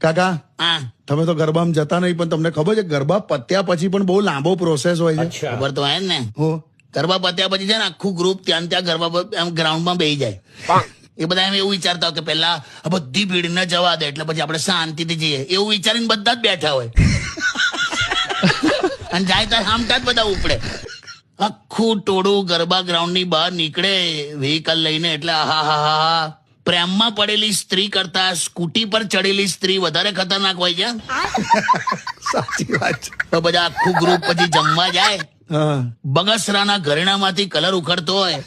કાકા હા તમે તો ગરબામાં જતા નહીં, પણ તમને ખબર છે ગરબા પત્યા પછી પણ બહુ લાંબો પ્રોસેસ હોય છે. ખબર તો હે ને. હો ગરબા પત્યા પછી છે ને આખું ગ્રુપ ત્યાં ગરબા પર આમ ગ્રાઉન્ડમાં બેસી જાય. એ બધા એમ એવું વિચારતા હોય કે પેલા આ બધી ભીડ ન જવા દે એટલે પછી આપણે શાંતિથી જઈએ એવું વિચારીને બધા જ બેઠા હોય. અને જાય તો હામટા જ બધા ઉપડે. આખું ટોળું ગરબા ગ્રાઉન્ડ ની બહાર નીકળે વ્હીકલ લઈને એટલે આહાહાહા. પ્રેમમાં પડેલી સ્ત્રી કરતા સ્કૂટી પર ચડેલી સ્ત્રી વધારે ખતરનાક હોય છે. સાચી વાત છે. તો બધા આખું ગ્રુપ પછી જમવા જાય. હા બગસરાના ઘરેણામાંથી કલર ઉખડતો હોય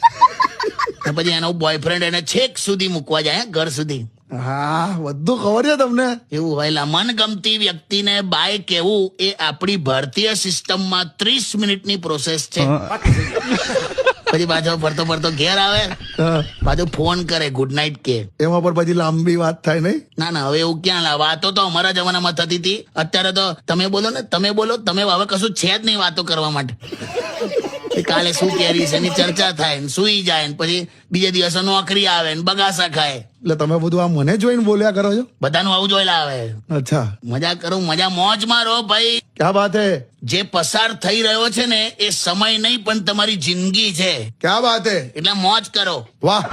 ને પછી એનો બોયફ્રેન્ડ એને છેક સુધી મૂકવા જાય ઘર સુધી. હા બધું ખબર છે તમને. એવું હોય મનગમતી વ્યક્તિને બાય કહેવું એ આપણી ભારતીય સિસ્ટમમાં 30 મિનિટની પ્રોસેસ છે. પછી પાછો ફરતો ફરતો ઘેર આવે, હા, પાછો ફોન કરે ગુડ નાઇટ કે. એમાં પણ પછી લાંબી વાત થાય નહીં. ના ના હવે એવું ક્યાં વાતો તો અમારા જમાનામાં થતી હતી. અત્યારે તો તમે બોલો ને તમે બોલો, તમે હવે કશું છે જ નહીં વાતો કરવા માટે. કાલે શું કેરી છે એની ચર્ચા થાય ને સુઈ જાય ને પછી બીજે દિવસે નોકરી આવે ને બગાસા ખાય. એટલે તમે બધું આ મને જોઈને બોલ્યા કરો છો. બધાનું આવું જોયેલા આવે. અચ્છા, મજા કરું, મજા મોજ મારો ભાઈ. ક્યા બાત હે. જે પસાર થઈ રહ્યો છે ને એ સમય નહીં પણ તમારી જિંદગી છે. ક્યા બાત હે. એટલે મોજ કરો. વાહ.